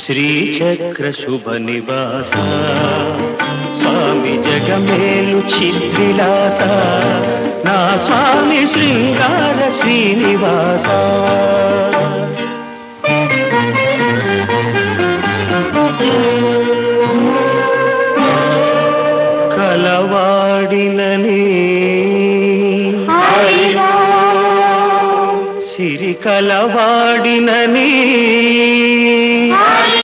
శ్రీచక్ర శుభ నివాస స్వామి జగమేలు చిద్విలాస నా స్వామి శృంగార శ్రీనివాస కలవాడినని సిరి కలవాడినని